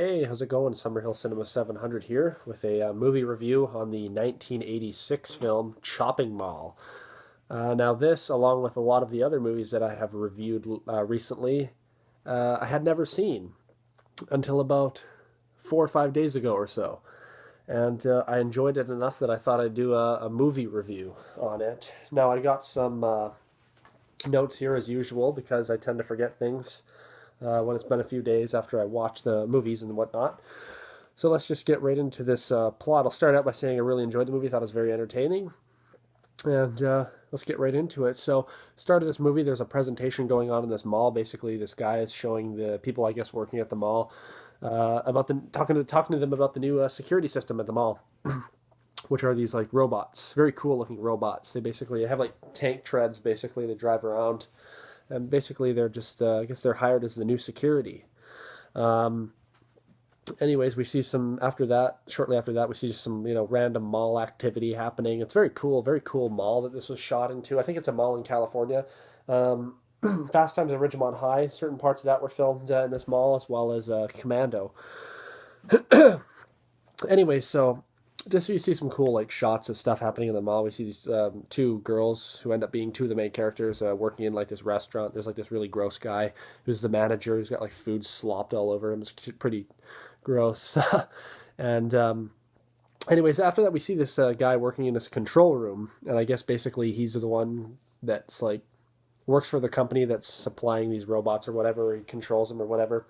Hey, how's it going? Summerhill Cinema 700 here with a movie review on the 1986 film Chopping Mall. Now, this, along with a lot of the other movies that I have reviewed recently, I had never seen until about 4 or 5 days ago or so. And I enjoyed it enough that I thought I'd do a movie review on it. Now, I got some notes here as usual because I tend to forget things when it's been a few days after I watch the movies and whatnot. So let's just get right into this plot. I'll start out by saying I really enjoyed the movie, thought it was very entertaining, and let's get right into it. So, start of this movie, there's a presentation going on in this mall. Basically, this guy is showing the people, I guess, working at the mall about the talking to them about the new security system at the mall, which are these like robots, very cool looking robots. They basically have like tank treads. Basically, they drive around and basically they're just I guess they're hired as the new security. Um, Anyways, we see some after that. Shortly after that, we see some random mall activity happening. It's very cool mall that this was shot into. I think it's a mall in California. Um, Fast Times at Ridgemont High. Certain parts of that were filmed in this mall, as well as Commando. Anyway, so just so you see some cool like shots of stuff happening in the mall. We see these two girls who end up being two of the main characters working in like this restaurant. There's like this really gross guy who's the manager who's got like food slopped all over him. It's pretty gross. And anyways, after that we see this guy working in this control room, and I guess basically he's the one that's like works for the company that's supplying these robots or whatever. He controls them or whatever,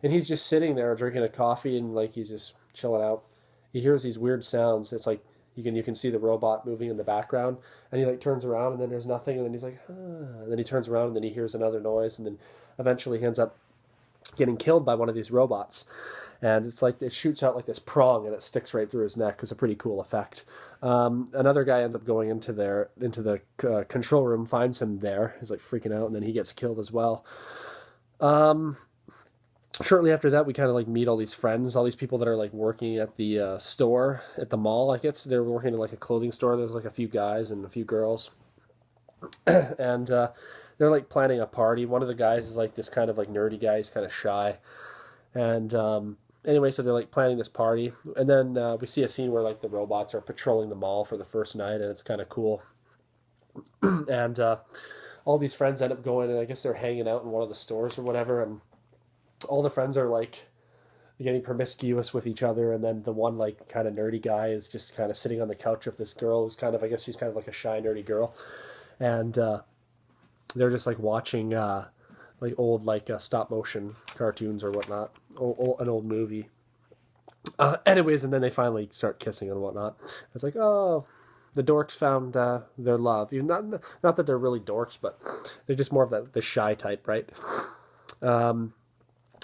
and he's just sitting there drinking a coffee and like he's just chilling out. He hears these weird sounds. It's like you can see the robot moving in the background, and he like turns around and then there's nothing, and then he's like, ah. And then he turns around and then he hears another noise, and then eventually he ends up getting killed by one of these robots. And it's like it shoots out like this prong and it sticks right through his neck. It's a pretty cool effect. Another guy ends up going into the control room, finds him there. He's like freaking out, and then he gets killed as well. Um, Shortly after that, we kind of like meet all these friends, all these people that are like working at the store at the mall. I guess they're working at like a clothing store. There's like a few guys and a few girls, and they're like planning a party. One of the guys is like this kind of like nerdy guy. He's kind of shy, and anyway, so they're like planning this party, and then we see a scene where like the robots are patrolling the mall for the first night, and it's kind of cool. And all these friends end up going, and I guess they're hanging out in one of the stores or whatever, and all the friends are like getting promiscuous with each other, and then the one like kind of nerdy guy is just kind of sitting on the couch with this girl who's kind of, I guess she's kind of like a shy nerdy girl, and they're just like watching like old like stop motion cartoons or whatnot, an old movie. Anyways, and then they finally start kissing and whatnot. It's like, oh, the dorks found their love. Even not that they're really dorks, but they're just more of the shy type, right? Um,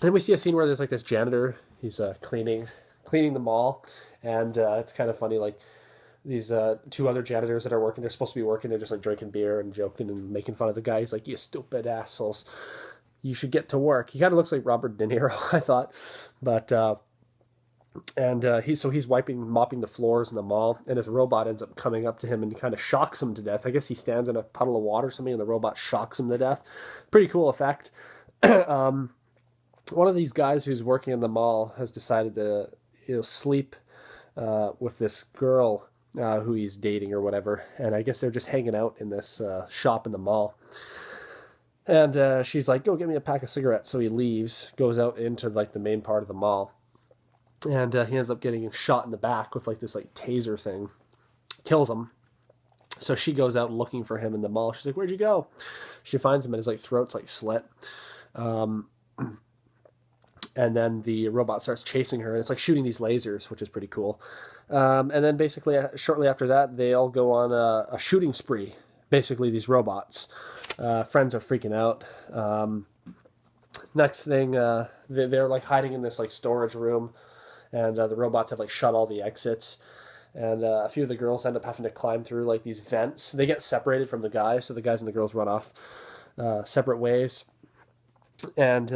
then we see a scene where there's like this janitor. He's cleaning the mall, and it's kind of funny. Like these two other janitors that are working, they're supposed to be working. They're just like drinking beer and joking and making fun of the guy. He's like, "You stupid assholes, you should get to work." He kind of looks like Robert De Niro, I thought, but and he's mopping the floors in the mall, and his robot ends up coming up to him and kind of shocks him to death. I guess he stands in a puddle of water or something, and the robot shocks him to death. Pretty cool effect. One of these guys who's working in the mall has decided to sleep with this girl who he's dating or whatever, and I guess they're just hanging out in this shop in the mall. And she's like, "Go get me a pack of cigarettes." So he leaves, goes out into like the main part of the mall, and he ends up getting shot in the back with like this like taser thing, kills him. So she goes out looking for him in the mall. She's like, "Where'd you go?" She finds him, and his like throat's like slit. Um, and then the robot starts chasing her, and it's like shooting these lasers, which is pretty cool. And then basically, shortly after that, they all go on a shooting spree. Basically, these robots. Friends are freaking out. Next thing, they're like hiding in this like storage room, and the robots have like shut all the exits. And a few of the girls end up having to climb through like these vents. They get separated from the guys, so the guys and the girls run off separate ways. And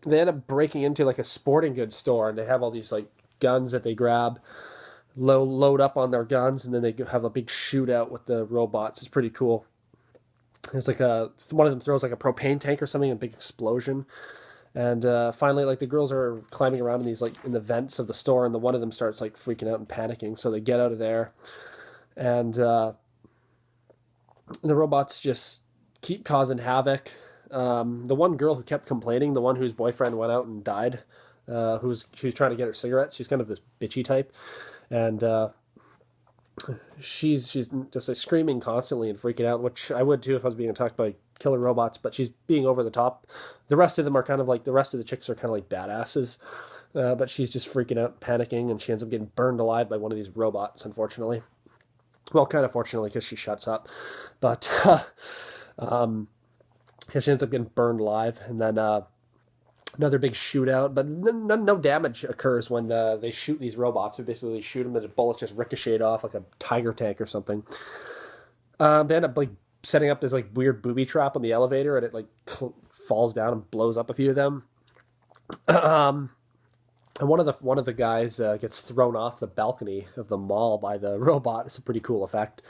they end up breaking into like a sporting goods store, and they have all these like guns that they grab, load up on their guns, and then they have a big shootout with the robots. It's pretty cool. There's like one of them throws like a propane tank or something, a big explosion. And finally, like the girls are climbing around in these like in the vents of the store, and the one of them starts like freaking out and panicking. So they get out of there, and the robots just keep causing havoc. The one girl who kept complaining, the one whose boyfriend went out and died, who's trying to get her cigarettes. She's kind of this bitchy type, and she's just like screaming constantly and freaking out, which I would too if I was being attacked by killer robots. But she's being over the top. The rest of them are kind of like the rest of the chicks are kind of like badasses, but she's just freaking out, panicking, and she ends up getting burned alive by one of these robots. Unfortunately, well, kind of fortunately because she shuts up, but um, yeah, she ends up getting burned alive, and then another big shootout, but no damage occurs when they shoot these robots. They basically shoot them, and the bullets just ricochet off like a tiger tank or something. They end up like setting up this like weird booby trap on the elevator, and it like falls down and blows up a few of them. And one of the guys gets thrown off the balcony of the mall by the robot. It's a pretty cool effect.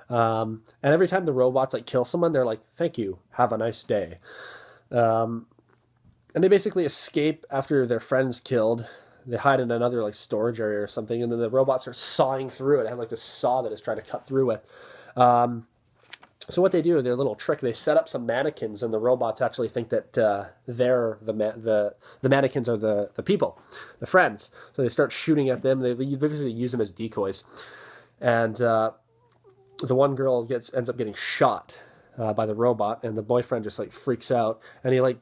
And every time the robots like kill someone, they're like, "Thank you, have a nice day." And they basically escape after their friend's killed. They hide in another like storage area or something, and then the robots are sawing through it. It has like this saw that it's trying to cut through with. So what they do, their little trick, they set up some mannequins, and the robots actually think that they're the mannequins are the people, the friends. So they start shooting at them. They basically use them as decoys, and the one girl ends up getting shot by the robot, and the boyfriend just like freaks out, and he like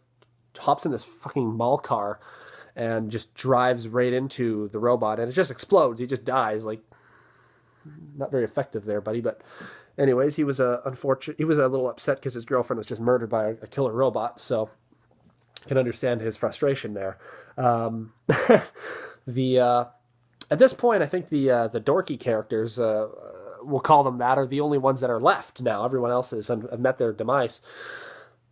hops in this fucking mall car and just drives right into the robot, and it just explodes. He just dies. Like, not very effective there, buddy. But anyways, he was unfortunate. He was a little upset because his girlfriend was just murdered by a killer robot. So I can understand his frustration there. The At this point, I think the dorky characters, we'll call them that, are the only ones that are left now. Everyone else have met their demise.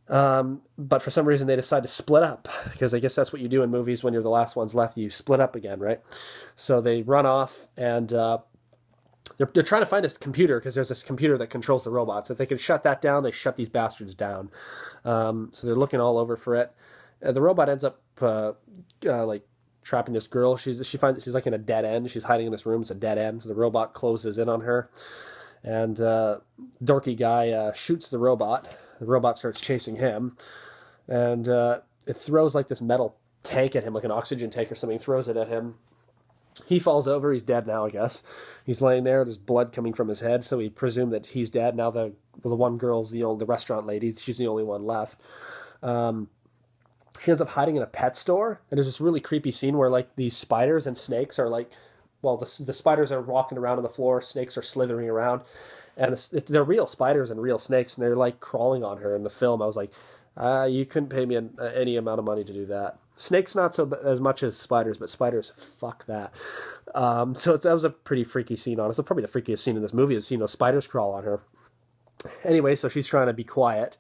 But for some reason they decide to split up, because I guess that's what you do in movies when you're the last ones left. You split up again, right? So they run off, and they're trying to find this computer, because there's this computer that controls the robots. If they can shut that down, they shut these bastards down. So they're looking all over for it. The robot ends up like trapping this girl. She finds she's like in a dead end. She's hiding in this room. It's a dead end. So the robot closes in on her, and dorky guy shoots the robot. The robot starts chasing him, and it throws like this metal tank at him, like an oxygen tank or something, throws it at him. He falls over. He's dead now, I guess. He's laying there. There's blood coming from his head, so we presume that he's dead. Now the one girl's the restaurant lady. She's the only one left. She ends up hiding in a pet store, and there's this really creepy scene where like these spiders and snakes are like, well, the spiders are walking around on the floor, snakes are slithering around, and they're real spiders and real snakes, and they're like crawling on her in the film. I was like, you couldn't pay me any amount of money to do that. Snakes not so as much as spiders, but spiders, fuck that. So that was a pretty freaky scene, honestly. Probably the freakiest scene in this movie is seeing those spiders crawl on her. Anyway, so she's trying to be quiet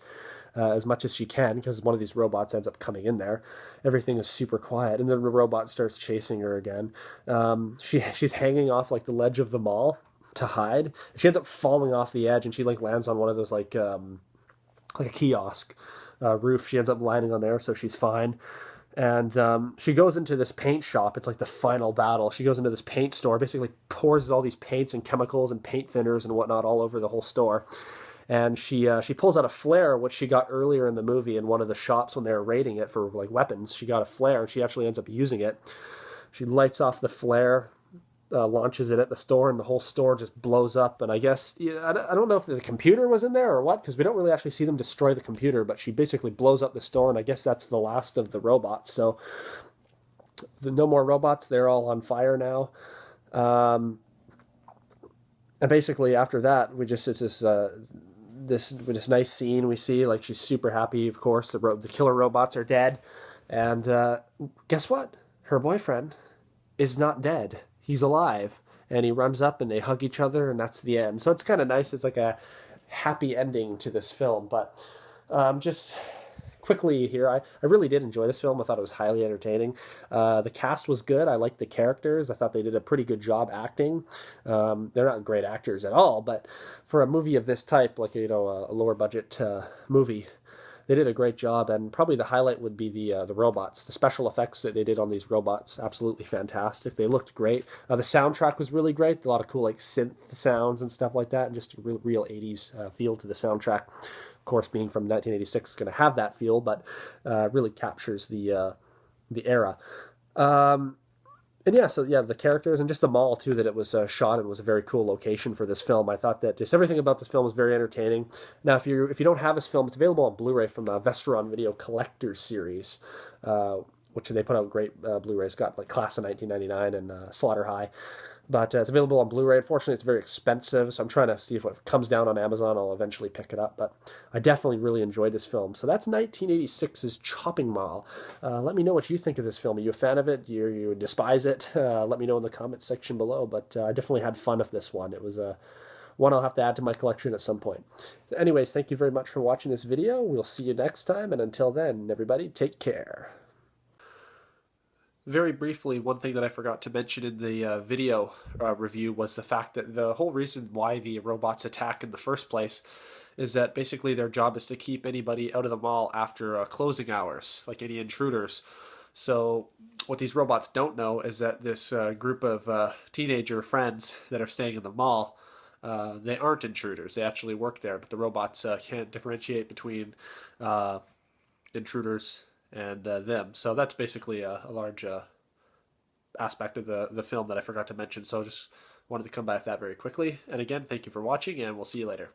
as much as she can, because one of these robots ends up coming in there. Everything is super quiet, and then the robot starts chasing her again. She's hanging off like the ledge of the mall to hide. She ends up falling off the edge, and she like lands on one of those like a kiosk roof. She ends up landing on there, so she's fine. And she goes into this paint shop. It's like the final battle. She goes into this paint store, basically pours all these paints and chemicals and paint thinners and whatnot all over the whole store. And she pulls out a flare, which she got earlier in the movie in one of the shops when they were raiding it for like weapons. She got a flare, and she actually ends up using it. She lights off the flare, launches it at the store, and the whole store just blows up. And I guess, I don't know if the computer was in there or what, because we don't really actually see them destroy the computer, but she basically blows up the store, and I guess that's the last of the robots. So no more robots. They're all on fire now. And basically after that, it's this nice scene we see. Like, she's super happy, of course. The killer robots are dead. And guess what? Her boyfriend is not dead. He's alive, and he runs up, and they hug each other, and that's the end. So it's kind of nice. It's like a happy ending to this film. But just quickly here, I really did enjoy this film. I thought it was highly entertaining. The cast was good. I liked the characters. I thought they did a pretty good job acting. They're not great actors at all, but for a movie of this type, like, a lower budget movie, they did a great job, and probably the highlight would be the robots. The special effects that they did on these robots, absolutely fantastic. They looked great. The soundtrack was really great. A lot of cool like synth sounds and stuff like that, and just a real 80s feel to the soundtrack. Of course, being from 1986, is going to have that feel, but really captures the era. And yeah, so yeah, the characters and just the mall too that it was shot in was a very cool location for this film. I thought that just everything about this film was very entertaining. Now, if you don't have this film, it's available on Blu-ray from the Vestron Video Collector's Series, which they put out great Blu-rays. Got like Class of 1999 and Slaughter High. But it's available on Blu-ray. Unfortunately, it's very expensive, so I'm trying to see if it comes down on Amazon, I'll eventually pick it up. But I definitely really enjoyed this film. So that's 1986's Chopping Mall. Let me know what you think of this film. Are you a fan of it? You despise it? Let me know in the comments section below. But I definitely had fun with this one. It was one I'll have to add to my collection at some point. Anyways, thank you very much for watching this video. We'll see you next time, and until then, everybody, take care. Very briefly, one thing that I forgot to mention in the video review was the fact that the whole reason why the robots attack in the first place is that basically their job is to keep anybody out of the mall after closing hours, like any intruders. So what these robots don't know is that this group of teenager friends that are staying in the mall, they aren't intruders. They actually work there, but the robots can't differentiate between intruders and them. So that's basically a large aspect of the film that I forgot to mention. So just wanted to come back to that very quickly. And again, thank you for watching, and we'll see you later.